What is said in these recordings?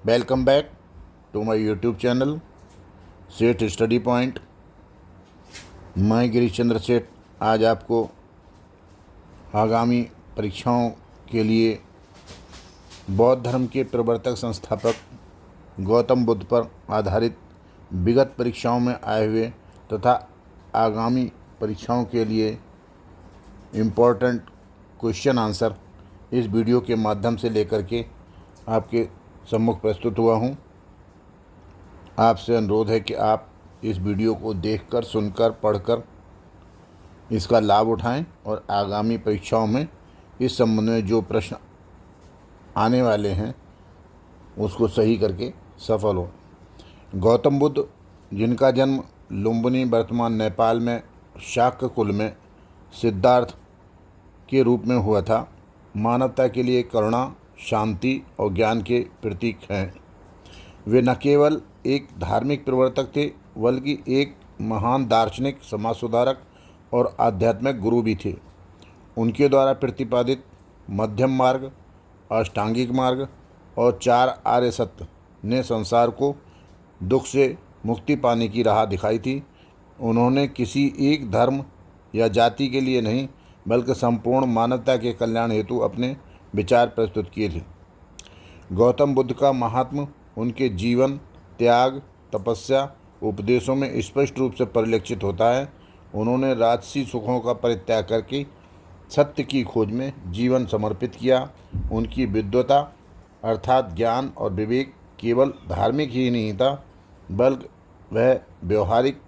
Welcome back to my YouTube channel Seth study point. मैं गिरीश चंद्र सेठ आज आपको आगामी परीक्षाओं के लिए बौद्ध धर्म के प्रवर्तक संस्थापक गौतम बुद्ध पर आधारित विगत परीक्षाओं में आए हुए तथा आगामी परीक्षाओं के लिए इम्पोर्टेंट क्वेश्चन आंसर इस वीडियो के माध्यम से लेकर के आपके सम्मुख प्रस्तुत हुआ हूँ। आपसे अनुरोध है कि आप इस वीडियो को देखकर, सुनकर, पढ़कर इसका लाभ उठाएं और आगामी परीक्षाओं में इस संबंध में जो प्रश्न आने वाले हैं उसको सही करके सफल हो। गौतम बुद्ध, जिनका जन्म लुम्बिनी वर्तमान नेपाल में शाक्य कुल में सिद्धार्थ के रूप में हुआ था, मानवता के लिए करुणा, शांति और ज्ञान के प्रतीक हैं। वे न केवल एक धार्मिक प्रवर्तक थे बल्कि एक महान दार्शनिक, समाज सुधारक और आध्यात्मिक गुरु भी थे। उनके द्वारा प्रतिपादित मध्यम मार्ग, अष्टांगिक मार्ग और 4 आर्य सत्य ने संसार को दुख से मुक्ति पाने की राह दिखाई थी। उन्होंने किसी एक धर्म या जाति के लिए नहीं बल्कि संपूर्ण मानवता के कल्याण हेतु अपने विचार प्रस्तुत किए थे। गौतम बुद्ध का महात्म उनके जीवन, त्याग, तपस्या, उपदेशों में स्पष्ट रूप से परिलक्षित होता है। उन्होंने राजसी सुखों का परित्याग करके सत्य की खोज में जीवन समर्पित किया। उनकी विद्वता अर्थात ज्ञान और विवेक केवल धार्मिक ही नहीं था बल्कि वह व्यवहारिक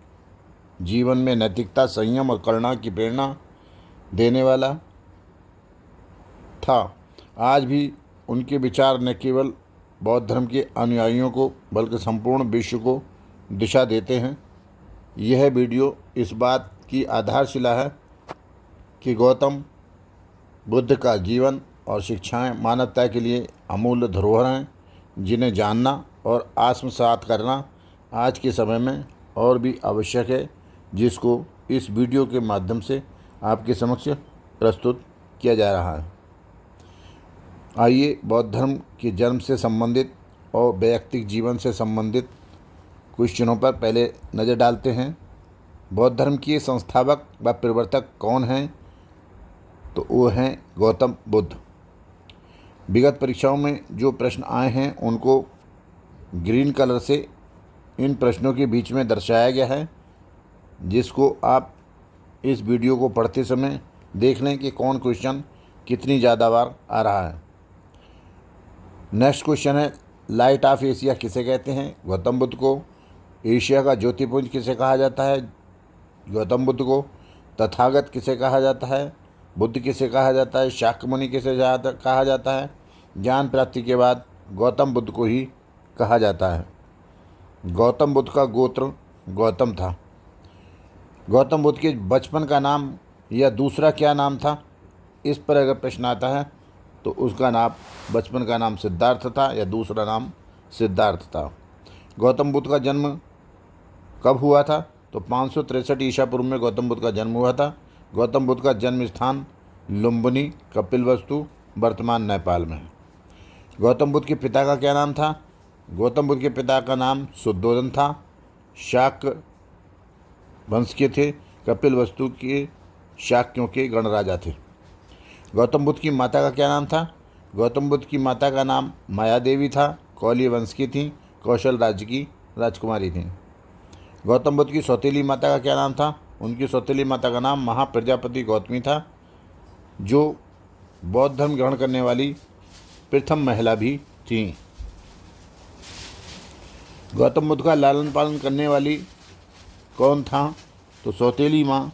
जीवन में नैतिकता, संयम और करुणा की प्रेरणा देने वाला था। आज भी उनके विचार न केवल बौद्ध धर्म के अनुयायियों को बल्कि संपूर्ण विश्व को दिशा देते हैं। यह वीडियो इस बात की आधारशिला है कि गौतम बुद्ध का जीवन और शिक्षाएं मानवता के लिए अमूल्य धरोहर हैं, जिन्हें जानना और आत्मसात करना आज के समय में और भी आवश्यक है, जिसको इस वीडियो के माध्यम से आपके समक्ष प्रस्तुत किया जा रहा है। आइए बौद्ध धर्म के जन्म से संबंधित और वैयक्तिक जीवन से संबंधित क्वेश्चनों पर पहले नज़र डालते हैं। बौद्ध धर्म के संस्थापक व प्रवर्तक कौन हैं? तो वो हैं गौतम बुद्ध। विगत परीक्षाओं में जो प्रश्न आए हैं उनको ग्रीन कलर से इन प्रश्नों के बीच में दर्शाया गया है, जिसको आप इस वीडियो को पढ़ते समय देख लें कि कौन क्वेश्चन कितनी ज़्यादा बार आ रहा है। नेक्स्ट क्वेश्चन है, लाइट ऑफ एशिया किसे कहते हैं? गौतम बुद्ध को। एशिया का ज्योतिपुंज किसे कहा जाता है? गौतम बुद्ध को। तथागत किसे कहा जाता है? बुद्ध किसे कहा जाता है? शाक्यमुनि किसे कहा जाता है? ज्ञान प्राप्ति के बाद गौतम बुद्ध को ही कहा जाता है। गौतम बुद्ध का गोत्र गौतम था। गौतम बुद्ध के बचपन का नाम या दूसरा क्या नाम था? इस पर अगर प्रश्न आता है तो उसका नाम, बचपन का नाम सिद्धार्थ था या दूसरा नाम सिद्धार्थ था। गौतम बुद्ध का जन्म कब हुआ था? तो 563 ईसा पूर्व में गौतम बुद्ध का जन्म हुआ था। गौतम बुद्ध का जन्म स्थान लुम्बिनी, कपिलवस्तु, वर्तमान नेपाल में है। गौतम बुद्ध के पिता का क्या नाम था? गौतम बुद्ध के पिता का नाम शुद्धोधन था। शाक्य वंश के थे। कपिलवस्तु के शाक्यों के गणराजा थे। गौतम बुद्ध की माता का क्या नाम था? गौतम बुद्ध की माता का नाम माया देवी था। कौली वंश की थी। कौशल राज्य की राजकुमारी थी। गौतम बुद्ध की सौतेली माता का क्या नाम था? उनकी सौतेली माता का नाम महाप्रजापति गौतमी था, जो बौद्ध धर्म ग्रहण करने वाली प्रथम महिला भी थी। गौतम बुद्ध का लालन पालन करने वाली कौन था? तो सौतेली माँ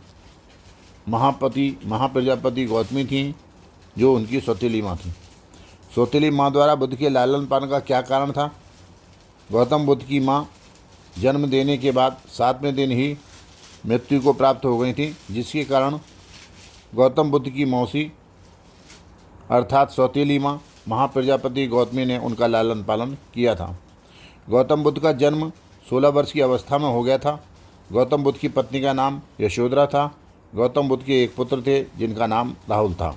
महाप्रजापति गौतमी थी, जो उनकी सौतेली माँ थी। सौतेली माँ द्वारा बुद्ध के लालन पालन का क्या कारण था? गौतम बुद्ध की माँ जन्म देने के बाद 7वें दिन ही मृत्यु को प्राप्त हो गई थी, जिसके कारण गौतम बुद्ध की मौसी अर्थात सौतेली माँ महाप्रजापति गौतमी ने उनका लालन पालन किया था। गौतम बुद्ध का जन्म 16 वर्ष की अवस्था में हो गया था। गौतम बुद्ध की पत्नी का नाम यशोधरा था। गौतम बुद्ध के एक पुत्र थे जिनका नाम राहुल था।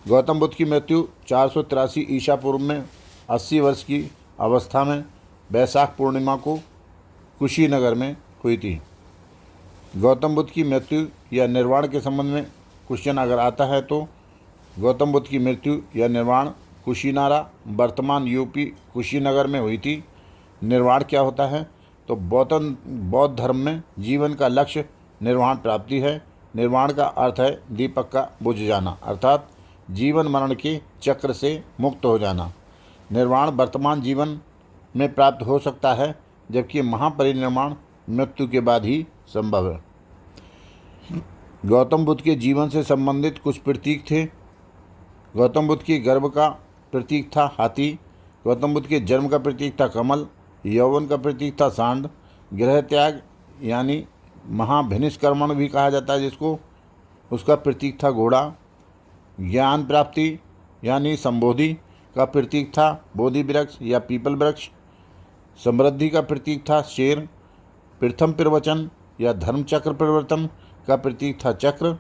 गौतम बुद्ध की मृत्यु 483 ईसा पूर्व में 80 वर्ष की अवस्था में वैशाख पूर्णिमा को कुशीनगर में हुई थी। गौतम बुद्ध की मृत्यु या निर्वाण के संबंध में क्वेश्चन अगर आता है तो गौतम बुद्ध की मृत्यु या निर्वाण कुशीनारा वर्तमान यूपी कुशीनगर में हुई थी। निर्वाण क्या होता है? तो बौद्ध धर्म में जीवन का लक्ष्य निर्वाण प्राप्ति है। निर्वाण का अर्थ है दीपक का बुझ जाना, अर्थात जीवन मरण के चक्र से मुक्त हो जाना। निर्वाण वर्तमान जीवन में प्राप्त हो सकता है, जबकि महापरिनिर्वाण मृत्यु के बाद ही संभव है। गौतम बुद्ध के जीवन से संबंधित कुछ प्रतीक थे। गौतम बुद्ध के गर्भ का प्रतीक था हाथी, गौतम बुद्ध के जन्म का प्रतीक था कमल, यौवन का प्रतीक था सांड, गृह त्याग यानी महाभिनिष्कर्मण भी कहा जाता है जिसको, उसका प्रतीक था घोड़ा, ज्ञान प्राप्ति यानी संबोधि का प्रतीक था बोधि वृक्ष या पीपल वृक्ष, समृद्धि का प्रतीक था शेर, प्रथम प्रवचन या धर्मचक्र परिवर्तन का प्रतीक था चक्र,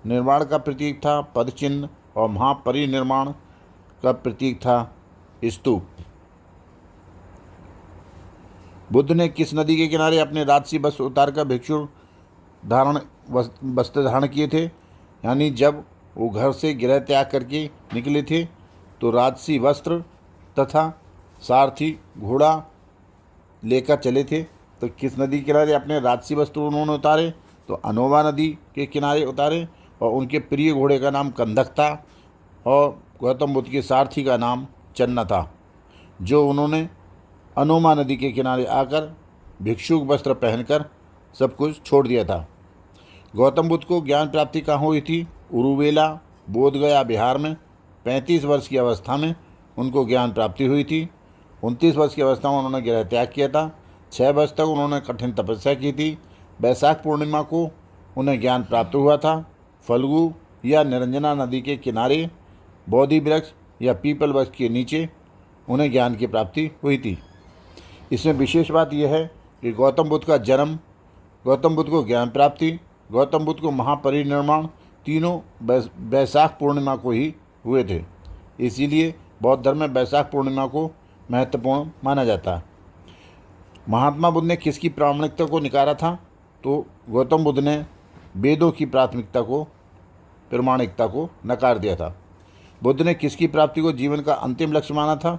निर्वाण का प्रतीक था पद चिन्ह और महापरिनिर्वाण का प्रतीक था स्तूप। बुद्ध ने किस नदी के किनारे अपने राजसी वस्त्र उतारकर भिक्षु वस्त्र धारण किए थे? यानी जब वो घर से गृह त्याग करके निकले थे तो राजसी वस्त्र तथा सारथी घोड़ा लेकर चले थे। तो किस नदी के किनारे अपने राजसी वस्त्र उन्होंने उतारे? तो अनोवा नदी के किनारे उतारे और उनके प्रिय घोड़े का नाम कंदक था और गौतम बुद्ध के सारथी का नाम चन्ना था, जो उन्होंने अनोमा नदी के किनारे आकर भिक्षुक वस्त्र पहनकर सब कुछ छोड़ दिया था। गौतम बुद्ध को ज्ञान प्राप्ति कहाँ हुई थी? उरुवेला बोधगया बिहार में 35 वर्ष की अवस्था में उनको ज्ञान प्राप्ति हुई थी। 29 वर्ष की अवस्था में उन्होंने गृह त्याग किया था। 6 वर्ष तक उन्होंने कठिन तपस्या की थी। वैशाख पूर्णिमा को उन्हें ज्ञान प्राप्त हुआ था। फल्गु या निरंजना नदी के किनारे बोधि वृक्ष या पीपल वृक्ष के नीचे उन्हें ज्ञान की प्राप्ति हुई थी। इसमें विशेष बात यह है कि गौतम बुद्ध का जन्म, गौतम बुद्ध को ज्ञान प्राप्ति, गौतम बुद्ध को महापरिनिर्वाण तीनों वैशाख पूर्णिमा को ही हुए थे। इसीलिए बौद्ध धर्म में वैशाख पूर्णिमा को महत्वपूर्ण माना जाता है। महात्मा बुद्ध ने किसकी प्रामाणिकता को निकारा था? तो गौतम बुद्ध ने वेदों की प्रामाणिकता को नकार दिया था। बुद्ध ने किसकी प्राप्ति को जीवन का अंतिम लक्ष्य माना था?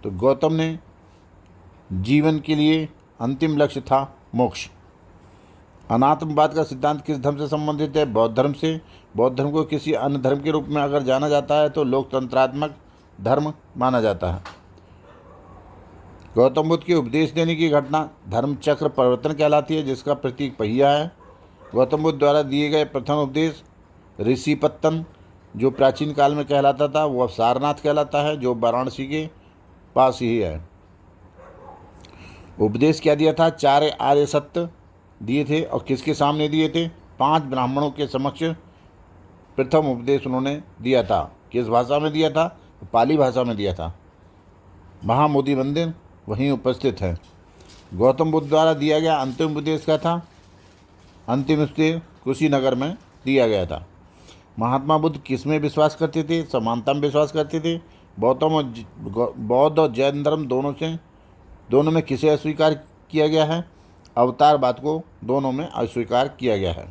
तो गौतम ने जीवन के लिए अंतिम लक्ष्य था मोक्ष। अनात्मवाद का सिद्धांत किस धर्म से संबंधित है? बौद्ध धर्म से। बौद्ध धर्म को किसी अन्य धर्म के रूप में अगर जाना जाता है तो लोकतंत्रात्मक धर्म माना जाता है। गौतम बुद्ध के उपदेश देने की घटना धर्मचक्र परिवर्तन कहलाती है, जिसका प्रतीक पहिया है। गौतम बुद्ध द्वारा दिए गए प्रथम उपदेश ऋषिपत्तन जो प्राचीन काल में कहलाता था वह सारनाथ कहलाता है, जो वाराणसी के पास ही है। उपदेश क्या दिया था? 4 आर्य सत्य दिए थे और किसके सामने दिए थे? 5 ब्राह्मणों के समक्ष प्रथम उपदेश उन्होंने दिया था। किस भाषा में दिया था? पाली भाषा में दिया था। महामोदी मंदिर वहीं उपस्थित है। गौतम बुद्ध द्वारा दिया गया अंतिम उपदेश क्या था? अंतिम उपदेश कुशीनगर में दिया गया था। महात्मा बुद्ध किस में विश्वास करते थे? समानता में विश्वास करते थे। बौद्ध और जैन धर्म दोनों में किसे अस्वीकार किया गया है? अवतारवाद को दोनों में अस्वीकार किया गया है।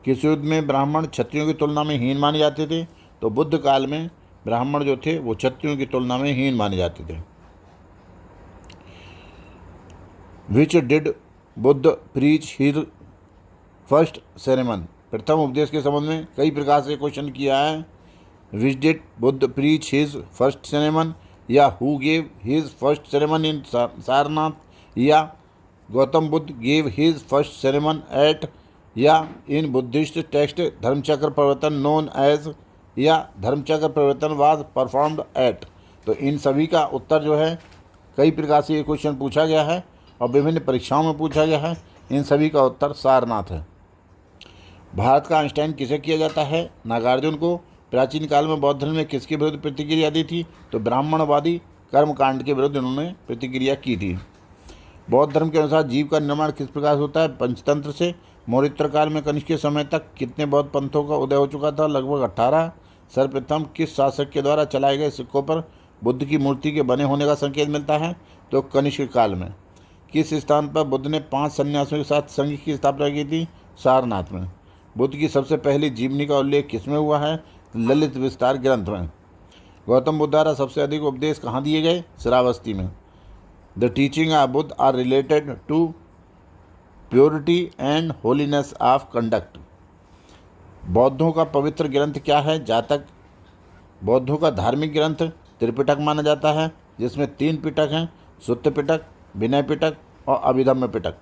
किस युद्ध में ब्राह्मण क्षत्रियों की तुलना में हीन माने जाते थे? तो बुद्ध काल में ब्राह्मण जो थे वो क्षत्रियों की तुलना में हीन माने जाते थे। Which did Buddha preach his first sermon? प्रथम उपदेश के संबंध में कई प्रकार से क्वेश्चन किया है। Which did Buddha preach his first sermon, या who gave his first sermon in Sarnath, या Gautam Buddha gave his first sermon at, या इन बुद्धिस्ट टेक्स्ट धर्मचक्र परिवर्तन नोन एज, या धर्मचक्र परिवर्तन वाज परफॉर्म्ड एट। तो इन सभी का उत्तर जो है कई प्रकार से ये क्वेश्चन पूछा गया है और विभिन्न परीक्षाओं में पूछा गया है। इन सभी का उत्तर सारनाथ है। भारत का आइंस्टाइन किसे किया जाता है? नागार्जुन को। प्राचीन काल में बौद्ध धर्म में किसके विरुद्ध प्रतिक्रिया दी थी? तो ब्राह्मणवादी कर्मकांड के विरुद्ध उन्होंने प्रतिक्रिया की थी। बौद्ध धर्म के अनुसार जीव का निर्माण किस प्रकार से होता है? पंचतंत्र से। मौर्योत्तर काल में कनिष्क के समय तक कितने बौद्ध पंथों का उदय हो चुका था? लगभग 18। सर्वप्रथम किस शासक के द्वारा चलाए गए सिक्कों पर बुद्ध की मूर्ति के बने होने का संकेत मिलता है? तो कनिष्क काल में। किस स्थान पर बुद्ध ने 5 सन्यासियों के साथ संघ की स्थापना की थी? सारनाथ में। बुद्ध की सबसे पहली जीवनी का उल्लेख किसमें हुआ है? ललित विस्तार ग्रंथ में। गौतम बुद्ध द्वारा सबसे अधिक उपदेश कहाँ दिए गए? श्रावस्ती में। The teaching of Buddha are related to purity and holiness of conduct. बौद्धों का पवित्र ग्रंथ क्या है? जातक। बौद्धों का धार्मिक ग्रंथ त्रिपिटक माना जाता है, जिसमें 3 पिटक हैं: सुत्त पिटक, विनय पिटक और अभिधम्म पिटक।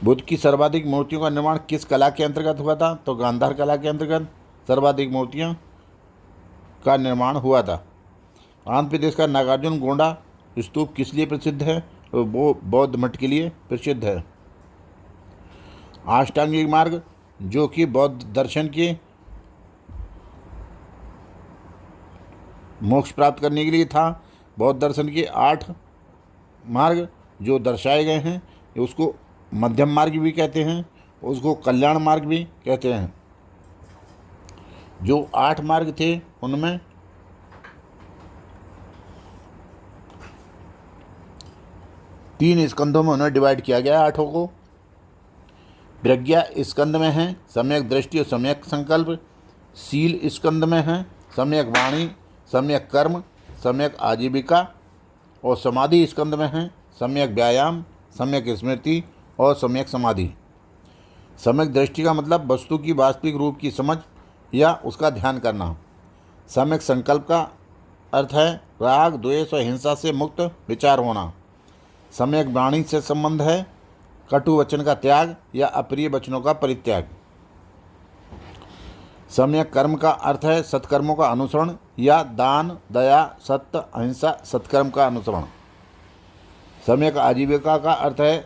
बुद्ध की सर्वाधिक मूर्तियों का निर्माण किस कला के अंतर्गत हुआ था? तो गांधार कला के अंतर्गत सर्वाधिक मूर्तियों का निर्माण हुआ था। आंध्र प्रदेश का नागार्जुन गोंडा स्तूप किस लिए प्रसिद्ध है? वो बौद्ध मठ के लिए प्रसिद्ध है। अष्टांगिक मार्ग जो कि बौद्ध दर्शन के मोक्ष प्राप्त करने के लिए था। बौद्ध दर्शन के 8 मार्ग जो दर्शाए गए हैं, उसको मध्यम मार्ग भी कहते हैं, उसको कल्याण मार्ग भी कहते हैं। जो 8 मार्ग थे उनमें 3 स्कंदों में उन्हें डिवाइड किया गया है 8 को। प्रज्ञा स्कंद में है, सम्यक दृष्टि और सम्यक संकल्प। शील स्कंद में है, सम्यक वाणी, सम्यक कर्म, सम्यक आजीविका। और समाधि स्कंद में है, सम्यक व्यायाम, सम्यक स्मृति और सम्यक समाधि। सम्यक दृष्टि का मतलब वस्तु की वास्तविक रूप की समझ या उसका ध्यान करना। सम्यक संकल्प का अर्थ है राग, द्वेष और हिंसा से मुक्त विचार होना। सम्यक वाणी से संबंध है कटु वचन का त्याग या अप्रिय वचनों का परित्याग। सम्यक कर्म का अर्थ है सत्कर्मों का अनुसरण या दान, दया, सत्य, अहिंसा सत्कर्म का अनुसरण। सम्यक आजीविका का अर्थ है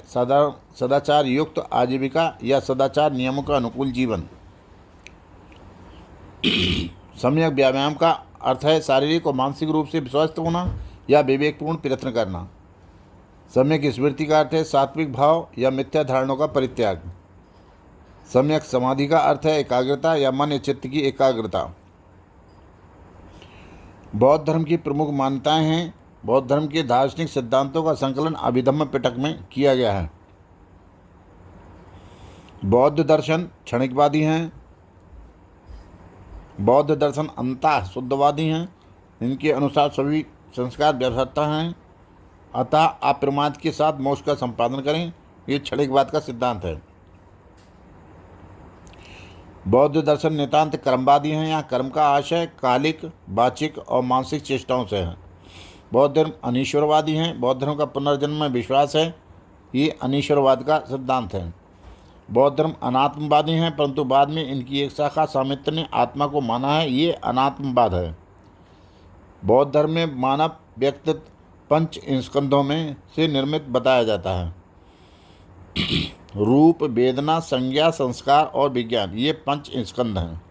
सदाचार युक्त आजीविका या सदाचार नियमों का अनुकूल जीवन। सम्यक व्यायाम का अर्थ है शारीरिक और मानसिक रूप से स्वस्थ होना या विवेकपूर्ण प्रयत्न करना। सम्यक स्मृति का अर्थ है सात्विक भाव या मिथ्या धारणों का परित्याग। सम्यक समाधि का अर्थ है एकाग्रता या मन या चित्त की एकाग्रता। बौद्ध धर्म की प्रमुख मान्यताएं हैं। बौद्ध धर्म के दार्शनिक सिद्धांतों का संकलन अभिधम्म पिटक में किया गया है। बौद्ध दर्शन क्षणिकवादी हैं। बौद्ध दर्शन अंतः शुद्धवादी हैं। इनके अनुसार सभी संस्कार व्यर्थता हैं, अतः अप्रमाद के साथ मोक्ष का संपादन करें। ये क्षणिकवाद का सिद्धांत है। बौद्ध दर्शन नितांत कर्मवादी हैं। यहाँ कर्म का आशय कालिक, वाचिक और मानसिक चेष्टाओं से है। बौद्ध धर्म अनीश्वरवादी हैं। बौद्ध धर्म का पुनर्जन्म में विश्वास है। ये अनीश्वरवाद का सिद्धांत है। बौद्ध धर्म अनात्मवादी हैं, परंतु बाद में इनकी एक शाखा सामित्र ने आत्मा को माना है। ये अनात्मवाद है। बौद्ध धर्म में मानव व्यक्तित्व 5 स्कंधों में से निर्मित बताया जाता है। रूप, वेदना, संज्ञा, संस्कार और विज्ञान, ये 5 स्कंध हैं।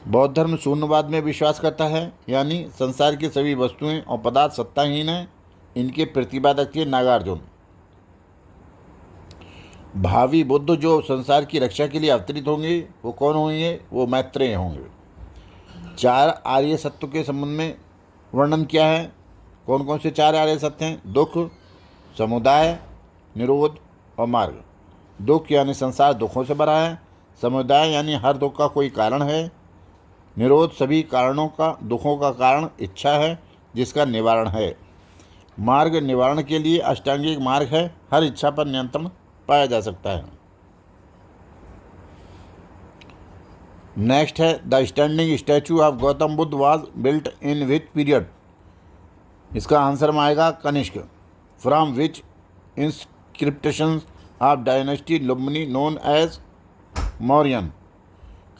बौद्ध धर्म शून्यवाद में विश्वास करता है, यानी संसार की सभी वस्तुएं और पदार्थ सत्ताहीन हैं। इनके प्रतिपादक थे नागार्जुन। भावी बुद्ध जो संसार की रक्षा के लिए अवतरित होंगे वो कौन होंगे? वो मैत्रेय होंगे। 4 आर्य सत्यों के संबंध में वर्णन किया है। कौन कौन से 4 आर्य सत्य हैं? दुख, समुदाय, निरोध और मार्ग। दुख यानी संसार दुखों से भरा है। समुदाय यानी हर दुख का कोई कारण है। निरोध सभी कारणों का दुखों का कारण इच्छा है जिसका निवारण है। मार्ग निवारण के लिए अष्टांगिक मार्ग है। हर इच्छा पर नियंत्रण पाया जा सकता है। नेक्स्ट है the standing statue of Gautam Buddha was built in which period? इसका आंसर में आएगा Kanishka. From which inscription of dynasty Lumbini known as Mauryan?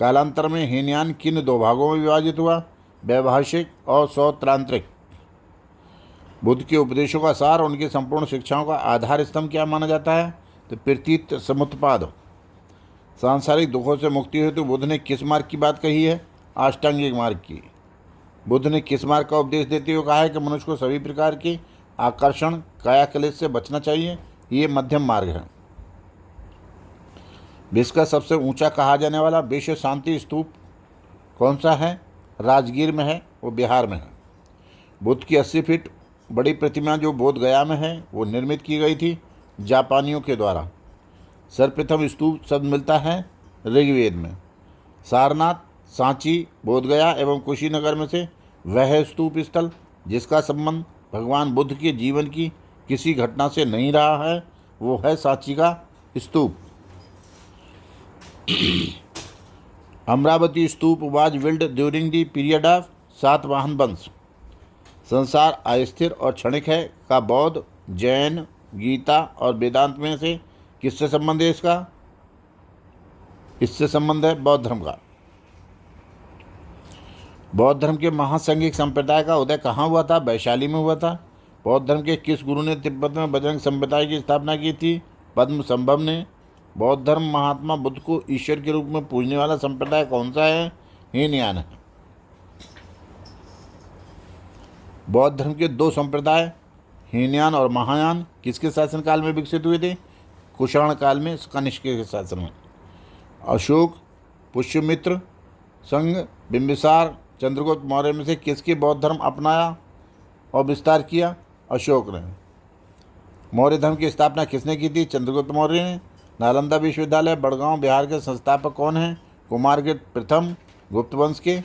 कालांतर में हीनयान किन 2 भागों में विभाजित हुआ? वैभाषिक और सौत्रांत्रिक। बुद्ध के उपदेशों का सार और उनकी संपूर्ण शिक्षाओं का आधार स्तंभ क्या माना जाता है? तो प्रतीत समुत्पाद। सांसारिक दुखों से मुक्ति हेतु तो बुद्ध ने किस मार्ग की बात कही है? अष्टांगिक मार्ग की। बुद्ध ने किस मार्ग का उपदेश देते हुए कहा है कि मनुष्य को सभी प्रकार के आकर्षण काया क्लेश से बचना चाहिए? ये मध्यम मार्ग है। विश्व का सबसे ऊंचा कहा जाने वाला विश्व शांति स्तूप कौन सा है? राजगीर में है, वो बिहार में है। बुद्ध की 80 फीट बड़ी प्रतिमा जो बोध गया में है, वो निर्मित की गई थी जापानियों के द्वारा। सर्वप्रथम स्तूप शब्द मिलता है ऋग्वेद में। सारनाथ, सांची, बोधगया एवं कुशीनगर में से वह स्तूप स्थल जिसका संबंध भगवान बुद्ध के जीवन की किसी घटना से नहीं रहा है, वो है सांची का stupa. Amaravati stupa was build during the period of Satavahana वंश। संसार अस्थिर और क्षणिक है का बौद्ध, जैन, गीता और वेदांत में से किससे संबंध है इसका? इससे संबंध है बौद्ध धर्म का। बौद्ध धर्म के महासंघिक संप्रदाय का उदय कहाँ हुआ था? वैशाली में हुआ था। बौद्ध धर्म के किस गुरु ने तिब्बत में बजरंग संप्रदाय की स्थापना की थी? पद्मसंभव ने। बौद्ध धर्म महात्मा बुद्ध को ईश्वर के रूप में पूजने वाला संप्रदाय कौन सा है? हीनयान है। बौद्ध धर्म के दो संप्रदाय हीनयान और महायान किसके शासनकाल में विकसित हुए थे? कुषाण काल में, कनिष्क के शासन में। अशोक, पुष्यमित्र, संघ, बिंबिसार, चंद्रगुप्त मौर्य में से किसके बौद्ध धर्म अपनाया और विस्तार किया? अशोक ने। मौर्य धर्म की स्थापना किसने की थी? चंद्रगुप्त मौर्य ने। नालंदा विश्वविद्यालय बड़गांव बिहार के संस्थापक कौन हैं? कुमारगुप्त प्रथम, गुप्त वंश के।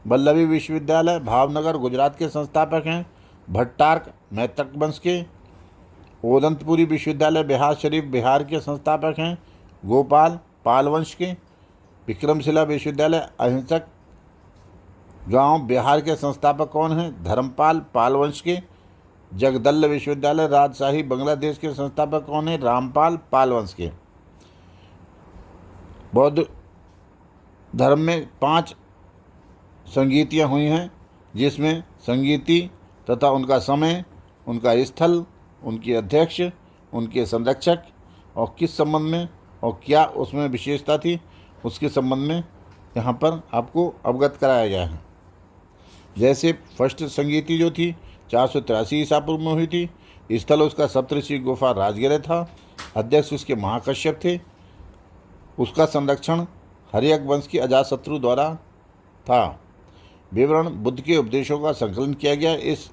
वल्लभी विश्वविद्यालय भावनगर गुजरात के संस्थापक हैं भट्टार्क, मैत्रक वंश के। ओदंतपुरी विश्वविद्यालय बिहार शरीफ बिहार के संस्थापक हैं गोपाल, पाल वंश के। विक्रमशिला विश्वविद्यालय अहिंसक गांव बिहार के संस्थापक कौन हैं? धर्मपाल, पाल वंश के। जगदल विश्वविद्यालय राजशाही बांग्लादेश के संस्थापक कौन हैं? रामपाल, पाल वंश के। बौद्ध धर्म में 5 संगीतियाँ हुई हैं, जिसमें संगीति तथा उनका समय, उनका स्थल, उनके अध्यक्ष, उनके संरक्षक और किस संबंध में और क्या उसमें विशेषता थी, उसके संबंध में यहाँ पर आपको अवगत कराया गया है। जैसे फर्स्ट संगीति जो थी 483 ईसा पूर्व में हुई थी। स्थल उसका सप्तऋषि गुफा राजगिर था। अध्यक्ष उसके महाकश्यप थे। उसका संरक्षण हर्यक वंश की अजातशत्रु द्वारा था। विवरण बुद्ध के उपदेशों का संकलन किया गया। इस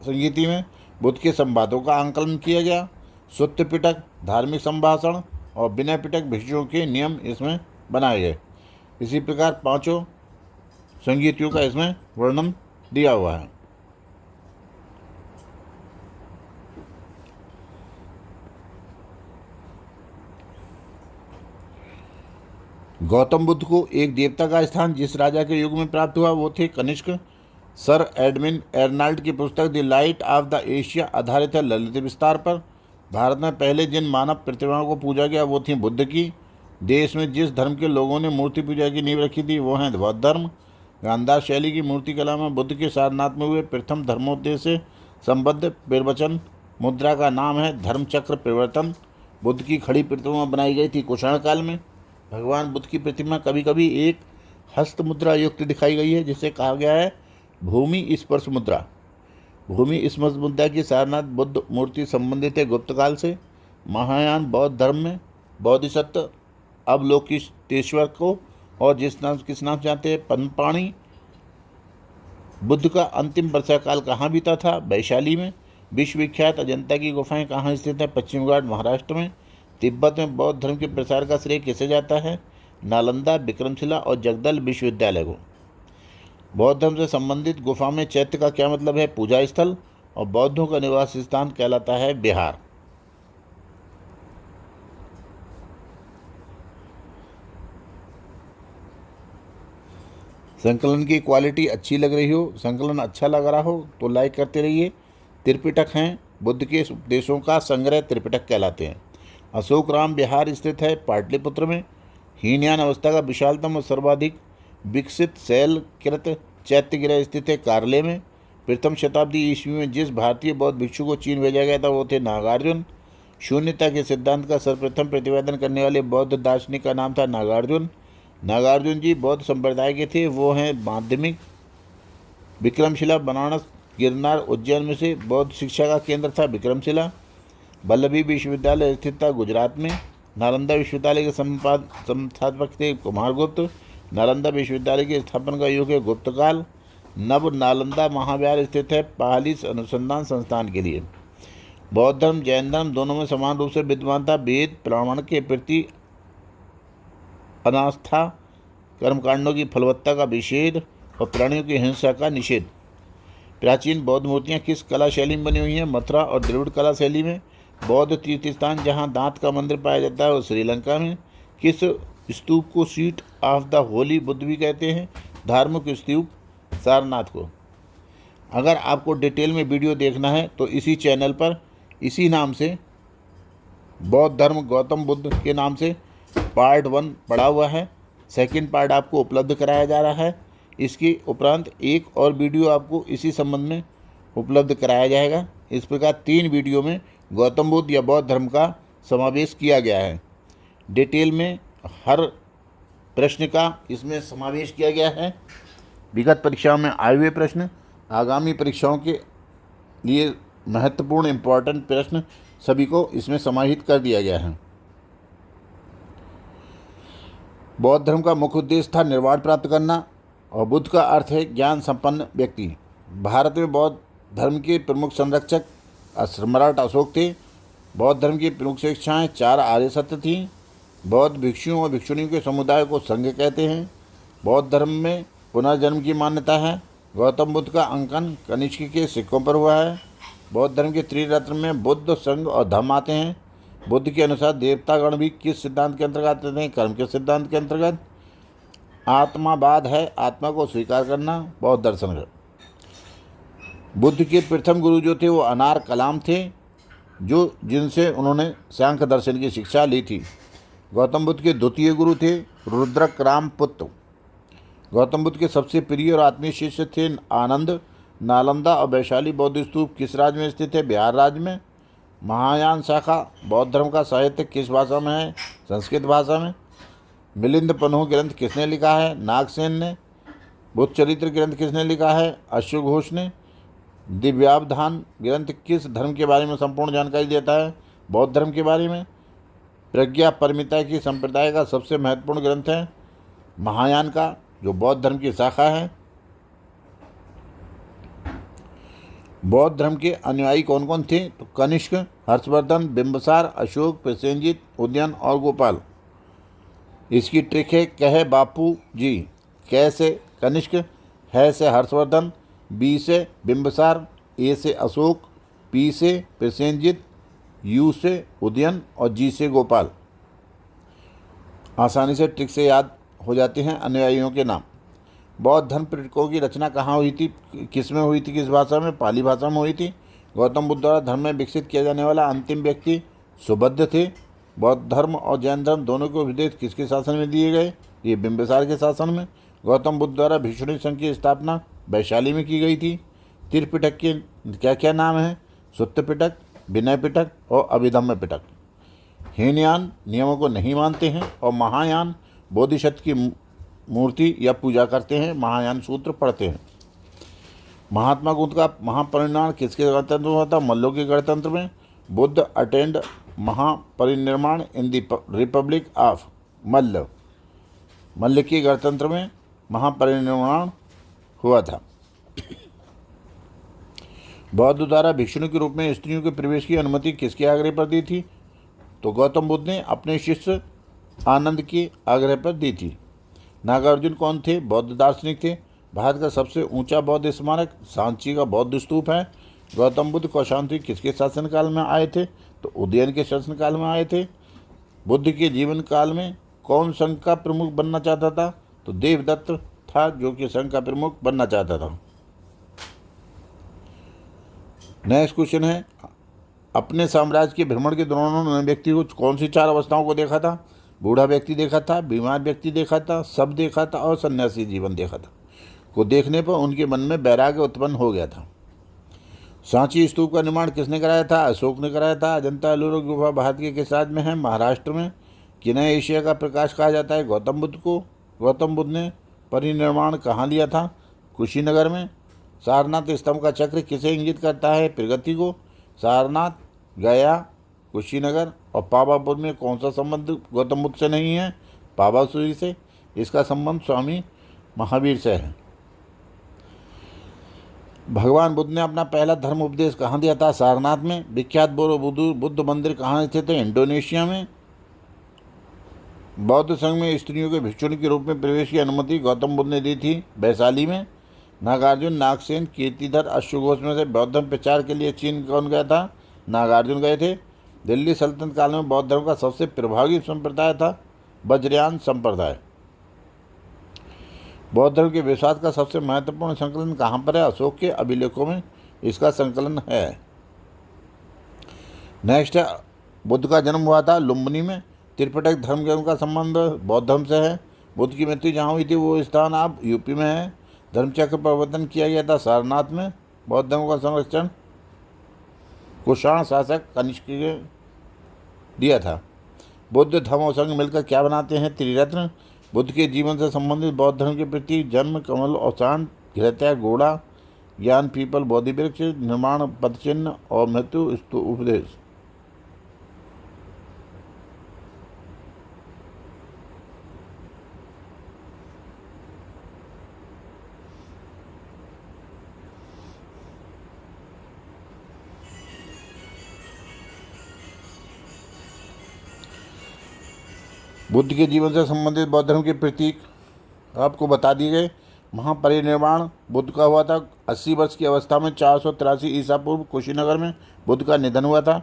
संगीति में बुद्ध के संवादों का आंकलन किया गया। सूत्र पिटक, धार्मिक संभाषण और विनय पिटक भिक्षुओं के नियम इसमें बनाए गए। इसी प्रकार 5 संगीतियों का इसमें वर्णन दिया हुआ है। गौतम बुद्ध को एक देवता का स्थान जिस राजा के युग में प्राप्त हुआ वो थे कनिष्क। सर एडमिन एर्नाल्ड की पुस्तक the light of the Asia आधारित है ललित विस्तार पर। भारत में पहले जिन मानव प्रतिमाओं को पूजा गया वो थी बुद्ध की। देश में जिस धर्म के लोगों ने मूर्ति पूजा की नींव रखी थी वो है बौद्ध धर्म। गांधार शैली की मूर्ति कला में बुद्ध के सारनाथ में हुए प्रथम धर्मोपदेश से संबद्ध प्रवचन मुद्रा का नाम है धर्मचक्र प्रवर्तन। बुद्ध की खड़ी प्रतिमा बनाई गई थी कुषाण काल में। भगवान बुद्ध की प्रतिमा कभी कभी एक हस्त मुद्रा युक्त दिखाई गई है, जिसे कहा गया है भूमि स्पर्श मुद्रा। भूमि स्पर्श मुद्रा की सारनाथ बुद्ध मूर्ति संबंधित है गुप्त काल से। महायान बौद्ध धर्म में बोधिसत्व अवलोकितेश्वर को और किस नाम से आते हैं पद्मपाणि। बुद्ध का अंतिम वर्षाकाल कहाँ बीता था? वैशाली में। विश्वविख्यात अजंता की गुफाएं कहाँ स्थित हैं? पश्चिम घाट महाराष्ट्र में। तिब्बत में बौद्ध धर्म के प्रसार का श्रेय किसे जाता है? नालंदा, विक्रमशिला और जगदल विश्वविद्यालय को। बौद्ध धर्म से संबंधित गुफा में चैत्य का क्या मतलब है? पूजा स्थल। और बौद्धों का निवास स्थान कहलाता है बिहार। संकलन की क्वालिटी अच्छी लग रही हो, संकलन अच्छा लग रहा हो तो लाइक करते रहिए। त्रिपिटक हैं बुद्ध के उपदेशों का संग्रह, त्रिपिटक कहलाते हैं। अशोक राम बिहार स्थित है पाटलिपुत्र में। हीनयान अवस्था का विशालतम और सर्वाधिक विकसित शैलकृत चैत्यगृह स्थित है कारले में। प्रथम शताब्दी ईस्वी में जिस भारतीय बौद्ध भिक्षु को चीन भेजा गया था वो थे नागार्जुन। शून्यता के सिद्धांत का सर्वप्रथम प्रतिपादन करने वाले बौद्ध दार्शनिक का नाम था नागार्जुन। नागार्जुन जी बौद्ध संप्रदाय के थे, वो हैं माध्यमिक। विक्रमशिला बनारस, गिरनार, उज्जैन में से बौद्ध शिक्षा का केंद्र था विक्रमशिला। वल्लभी विश्वविद्यालय स्थित था गुजरात में। नालंदा विश्वविद्यालय के संस्थापक थे कुमारगुप्त। नालंदा विश्वविद्यालय की स्थापना का युग है गुप्तकाल। नव नालंदा महाविहार स्थित है पहली अनुसंधान संस्थान के लिए। बौद्ध धर्म जैन धर्म दोनों में समान रूप से विद्यमान था। वेद प्रमाण के प्रति अनास्था, कर्मकांडों की फलवत्ता का विषेद और प्राणियों की हिंसा का निषेध। प्राचीन बौद्ध मूर्तियाँ किस कला शैली में बनी हुई हैं? मथुरा और द्रविड़ कला शैली में। बौद्ध तीर्थ स्थान जहाँ दांत का मंदिर पाया जाता है वो श्रीलंका में। किस स्तूप को seat of the Holi Buddha भी कहते हैं? धार्मिक स्तूप सारनाथ को। अगर आपको डिटेल में वीडियो देखना है तो इसी चैनल पर इसी नाम से बौद्ध धर्म गौतम बुद्ध के नाम से पार्ट 1 पड़ा हुआ है। सेकंड पार्ट आपको उपलब्ध कराया जा रहा है। इसके उपरांत एक और वीडियो आपको इसी संबंध में उपलब्ध कराया जाएगा। इस प्रकार 3 वीडियो में गौतम बुद्ध या बौद्ध धर्म का समावेश किया गया है। डिटेल में हर प्रश्न का इसमें समावेश किया गया है। विगत परीक्षाओं में आए हुए प्रश्न, आगामी परीक्षाओं के लिए महत्वपूर्ण इम्पोर्टेंट प्रश्न सभी को इसमें समाहित कर दिया गया है। बौद्ध धर्म का मुख्य उद्देश्य था निर्वाण प्राप्त करना और बुद्ध का अर्थ है ज्ञान संपन्न व्यक्ति। भारत में बौद्ध धर्म के प्रमुख संरक्षक सम्राट अशोक थे। बौद्ध धर्म की प्रमुख शिक्षाएँ 4 आर्य सत्य थीं। बौद्ध भिक्षुओं और भिक्षुणियों के समुदाय को संघ कहते हैं। बौद्ध धर्म में पुनर्जन्म की मान्यता है। गौतम बुद्ध का अंकन कनिष्क के सिक्कों पर हुआ है। बौद्ध धर्म के त्रिरत्न में बुद्ध, संघ और धम्म आते हैं। बुद्ध के अनुसार देवतागण भी किस सिद्धांत के अंतर्गत आते हैं? कर्म के सिद्धांत के अंतर्गत। आत्मावाद है आत्मा को स्वीकार करना, बौद्ध दर्शन है। बुद्ध के प्रथम गुरु जो थे वो अनार कलाम थे, जो जिनसे उन्होंने सांख्य दर्शन की शिक्षा ली थी। गौतम बुद्ध के द्वितीय गुरु थे रुद्रक रामपुत्र। गौतम बुद्ध के सबसे प्रिय और आत्मीय शिष्य थे आनंद। नालंदा और वैशाली बौद्ध स्तूप किस राज्य में स्थित है? बिहार राज्य में। महायान शाखा बौद्ध धर्म का साहित्य किस भाषा में है? संस्कृत भाषा में। मिलिंद पन्हु ग्रंथ किसने लिखा है? नागसेन ने। बुद्ध चरित्र ग्रंथ किसने लिखा है? अश्व घोष ने। दिव्यावधान ग्रंथ किस धर्म के बारे में संपूर्ण जानकारी देता है? बौद्ध धर्म के बारे में। प्रज्ञा परमिता की संप्रदाय का सबसे महत्वपूर्ण ग्रंथ है महायान का, जो बौद्ध धर्म की शाखा है। बौद्ध धर्म के अनुयायी कौन कौन थे? तो कनिष्क, हर्षवर्धन, बिंबसार, अशोक, प्रसेनजीत, उदयन और गोपाल। इसकी ट्रिक है कहे बापू जी। क से कनिष्क, है से हर्षवर्धन, बी से बिंबसार, ए से अशोक, पी से प्रसेनजीत, यू से उदयन और जी से गोपाल। आसानी से ट्रिक से याद हो जाते हैं अनुयायियों के नाम। बौद्ध धर्म पिटकों की रचना कहाँ हुई थी? किस में हुई थी? किस भाषा में? पाली भाषा में हुई थी। गौतम बुद्ध द्वारा धर्म में विकसित किया जाने वाला अंतिम व्यक्ति सुबुद्ध थे। बौद्ध धर्म और जैन धर्म दोनों के उपदेश किसके शासन में दिए गए? ये बिंबिसार के शासन में। गौतम बुद्ध द्वारा भिक्षुणी संघ की स्थापना वैशाली में की गई थी। त्रिपिटक के क्या क्या नाम हैं? सुत्त पिटक, विनय पिटक और अभिधम्म पिटक। हीनयान नियमों को नहीं मानते हैं और महायान बोधिसत्व की मूर्ति या पूजा करते हैं, महायान सूत्र पढ़ते हैं। महात्मा बुद्ध का महापरिनिर्वाण किसके गणतंत्र में हुआ था? मल्लों के गणतंत्र में। Buddha attend Mahaparinirvana in the republic of Malla. Malla के गणतंत्र में महापरिनिर्वाण हुआ था। बौद्ध द्वारा भिक्षुणी के रूप में स्त्रियों के प्रवेश की अनुमति किसके आग्रह पर दी थी? तो गौतम बुद्ध ने अपने शिष्य आनंद के आग्रह पर दी थी। नागार्जुन कौन थे? बौद्ध दार्शनिक थे। भारत का सबसे ऊंचा बौद्ध स्मारक सांची का बौद्ध स्तूप है। गौतम बुद्ध कौशाम्बी किसके शासनकाल में आए थे? तो उदयन के शासनकाल में आए थे। बुद्ध के जीवन काल में कौन संघ का प्रमुख बनना चाहता था? तो देवदत्त था, जो कि संघ का प्रमुख बनना चाहता था। नेक्स्ट क्वेश्चन है, अपने साम्राज्य के भ्रमण के दौरान उन्होंने व्यक्ति को कौन सी 4 अवस्थाओं को देखा था? बूढ़ा व्यक्ति देखा था, बीमार व्यक्ति देखा था, सब देखा था और सन्यासी जीवन देखा था। को देखने पर उनके मन में वैराग्य उत्पन्न हो गया था। सांची स्तूप का निर्माण किसने कराया था? अशोक ने कराया था। अजंता एलोरा गुफा भारत के किस राज्य में है? महाराष्ट्र में। किन्हें एशिया का प्रकाश कहा जाता है? गौतम बुद्ध को। गौतम बुद्ध ने परिनिर्वाण कहाँ लिया था? कुशीनगर में। सारनाथ स्तंभ का चक्र किसे इंगित करता है? प्रगति को। सारनाथ, गया, कुशीनगर और पावापुर में कौन सा संबंध गौतम बुद्ध से नहीं है? पावापुरी से। इसका संबंध स्वामी महावीर से है। भगवान बुद्ध ने अपना पहला धर्म उपदेश कहाँ दिया था? सारनाथ में। विख्यात बुद्ध मंदिर कहाँ स्थित है? इंडोनेशिया में। बौद्ध संघ में स्त्रियों के भिक्षुणी के रूप में प्रवेश की अनुमति गौतम बुद्ध ने दी थी, वैशाली में। नागार्जुन, नागसेन, कीर्तिधर, अश्वघोष में से बौद्ध धर्म प्रचार के लिए चीन कौन गया था? नागार्जुन गए थे। दिल्ली सल्तनत काल में बौद्ध धर्म का सबसे प्रभावी संप्रदाय था वज्रयान संप्रदाय। बौद्ध धर्म के विश्वास का सबसे महत्वपूर्ण संकलन कहाँ पर है? अशोक के अभिलेखों में इसका संकलन है। नेक्स्ट है, बुद्ध का जन्म हुआ था लुम्बिनी में। त्रिपिटक धर्म के उनका संबंध बौद्ध धर्म से है। बुद्ध की मृत्यु जहाँ हुई थी वो स्थान अब यूपी में है। धर्मचक्र परिवर्तन किया गया था सारनाथ में। बौद्ध धर्म का संरक्षण कुषाण शासक कनिष्क ने दिया था। बुद्ध धर्म और संघ मिलकर क्या बनाते हैं? त्रिरत्न। बुद्ध के जीवन से संबंधित बौद्ध धर्म के प्रति जन्म, कमल और चांद, घृतया, घोड़ा, ज्ञान, पीपल, बोधि वृक्ष, निर्माण पदचिन्ह और मृत्यु उपदेश। बुद्ध के जीवन से संबंधित बौद्ध धर्म के प्रतीक आपको बता दिए गए। महापरिनिर्वाण बुद्ध का हुआ था 80 वर्ष की अवस्था में 483 ईसा पूर्व कुशीनगर में बुद्ध का निधन हुआ था,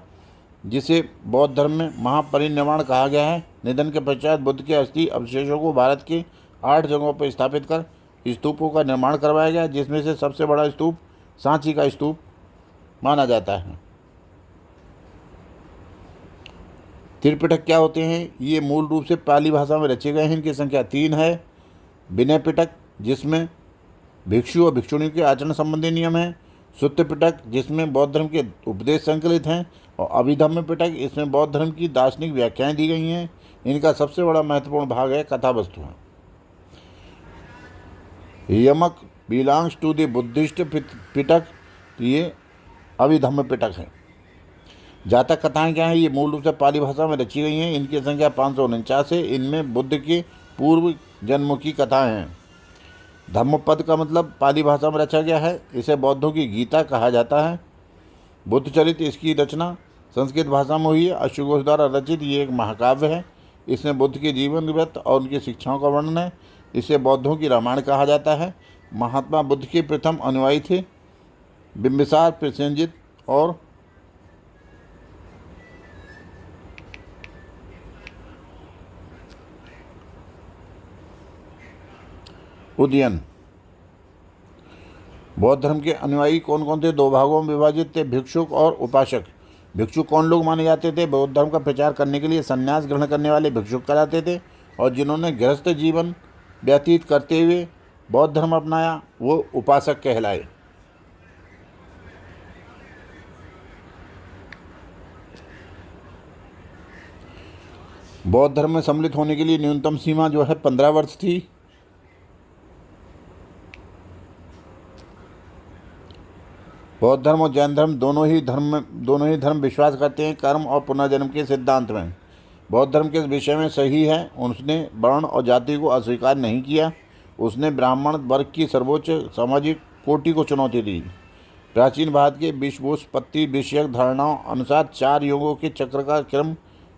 जिसे बौद्ध धर्म में महापरिनिर्वाण कहा गया है। निधन के पश्चात बुद्ध के अस्थि अवशेषों को भारत की 8 जगहों पर स्थापित कर स्तूपों का निर्माण करवाया गया, जिसमें से सबसे बड़ा स्तूप सांची का स्तूप माना जाता है। त्रिपिटक क्या होते हैं? ये मूल रूप से पाली भाषा में रचे गए हैं। इनकी संख्या 3 है। विनय पिटक, जिसमें भिक्षु और भिक्षुणी के आचरण संबंधी नियम हैं। सुत्त पिटक, जिसमें बौद्ध धर्म के उपदेश संकलित हैं। और अभिधम्म पिटक, इसमें बौद्ध धर्म की दार्शनिक व्याख्याएं दी गई हैं। इनका सबसे बड़ा महत्वपूर्ण भाग है कथा वस्तु है। यमक बिलोंग्स टू द बुद्धिस्ट पिटक, ये अभिधम्म पिटक है। जातक कथाएं क्या हैं? ये मूल रूप से पाली भाषा में रची गई हैं। इनकी संख्या 549 है। इनमें बुद्ध के पूर्व जन्मों की कथाएं हैं। धम्मपद का मतलब पाली भाषा में रचा गया है। इसे बौद्धों की गीता कहा जाता है। बुद्ध चरित्र, इसकी रचना संस्कृत भाषा में हुई है। अश्वघोष द्वारा रचित ये एक महाकाव्य है। इसमें बुद्ध के जीवन व्रत और उनकी शिक्षाओं का वर्णन है। इसे बौद्धों की रामायण कहा जाता है। महात्मा बुद्ध के प्रथम अनुयायी थे बिम्बिसार, प्रसेनजित और उदयन। बौद्ध धर्म के अनुयायी कौन कौन थे? 2 भागों में विभाजित थे, भिक्षुक और उपासक। भिक्षुक कौन लोग माने जाते थे? बौद्ध धर्म का प्रचार करने के लिए संन्यास ग्रहण करने वाले भिक्षुक कहलाते थे, और जिन्होंने गृहस्थ जीवन व्यतीत करते हुए बौद्ध धर्म अपनाया वो उपासक कहलाए। बौद्ध धर्म में सम्मिलित होने के लिए न्यूनतम सीमा जो है 15 वर्ष थी। बौद्ध धर्म और जैन धर्म दोनों ही धर्म विश्वास करते हैं कर्म और पुनर्जन्म के सिद्धांत में। बौद्ध धर्म के विषय में सही है, उसने वर्ण और जाति को अस्वीकार नहीं किया। उसने ब्राह्मण वर्ग की सर्वोच्च सामाजिक कोटि को चुनौती दी। प्राचीन भारत के विश्वोत्पत्ति विषयक धारणाओं अनुसार 4 युगों के चक्र का क्रम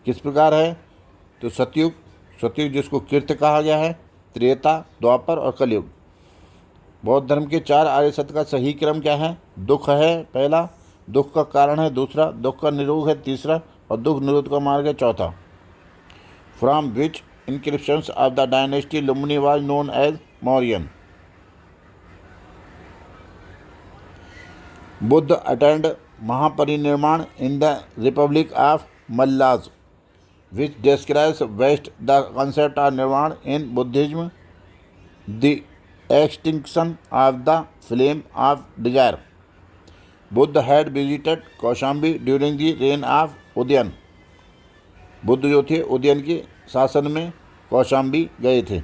किस प्रकार है? तो सतयुग जिसको कीर्त कहा गया है, त्रेता, द्वापर और कलयुग। बौद्ध धर्म के 4 आर्य सत्य का सही क्रम क्या है? दुख है पहला, दुख का कारण है दूसरा, दुख का निरोध है तीसरा, और दुख निरोध का मार्ग है चौथा। From which inscriptions of the dynasty Lumbini was known as Mauryan. Buddha attend Mahaparinirvana in the republic of Mallas which describes best the concept of nirvana in Buddhism, the extinction of the flame of desire. Buddha had visited Kaushambi during the reign of Udayan. Buddha जो थे उदयन के शासन में कौशाम्बी गए थे।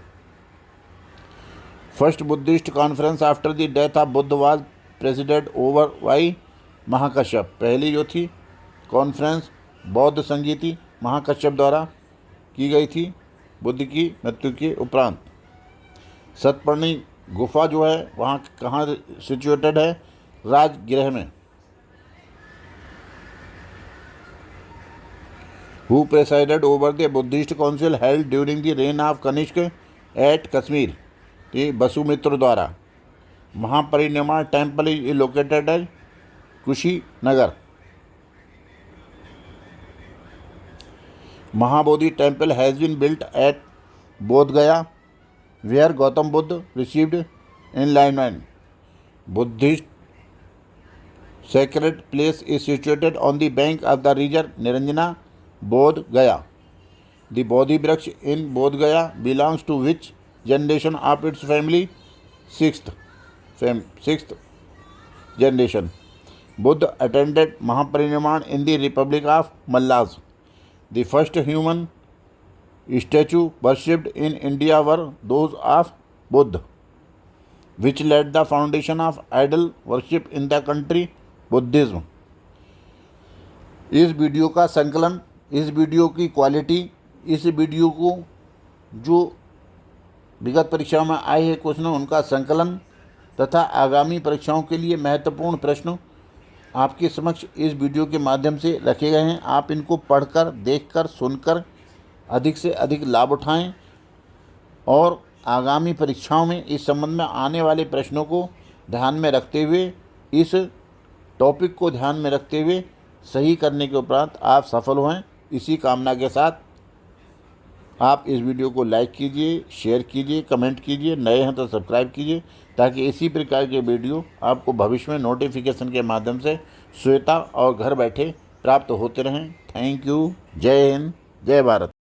First Buddhist conference after the death of Buddha was president over by Mahakashyap. पहली जो थी कॉन्फ्रेंस बौद्ध संगीति महाकश्यप द्वारा की गई थी बुद्ध की मृत्यु के उपरांत। सतपर्णी गुफा जो है वहाँ कहाँ सिचुएटेड है? राजगृह में। Who presided over the Buddhist council held during the reign of Kanishk at Kashmir? ये वसुमित्र द्वारा। Mahaparinirvana temple is located at Kushinagar. Mahabodhi temple has been built at Bodh Gaya where Gautam Buddha received enlightenment. Buddhist sacred place is situated on the bank of the river Niranjana, Bodh Gaya. The Bodhi Vraksh in Bodh Gaya belongs to which generation of its family? Sixth generation. Buddha attended Mahaparinirvan in the Republic of Mallas. The first human statue worshipped in India were those of Buddha, which laid the foundation of idol worship in the country Buddhism. इस video का संकलन, इस video की quality, इस video को जो विगत परीक्षाओं में आए हैं क्वेश्चन उनका संकलन तथा आगामी परीक्षाओं के लिए महत्वपूर्ण प्रश्न आपके समक्ष इस वीडियो के माध्यम से रखे गए हैं। आप इनको पढ़कर, देखकर, सुनकर अधिक से अधिक लाभ उठाएं और आगामी परीक्षाओं में इस संबंध में आने वाले प्रश्नों को ध्यान में रखते हुए, इस टॉपिक को ध्यान में रखते हुए सही करने के उपरांत आप सफल हों। इसी कामना के साथ आप इस वीडियो को लाइक कीजिए, शेयर कीजिए, कमेंट कीजिए, नए हैं तो सब्सक्राइब कीजिए ताकि इसी प्रकार के वीडियो आपको भविष्य में नोटिफिकेशन के माध्यम से स्वतः और घर बैठे प्राप्त होते रहें। Thank you. जय हिंद, जय भारत।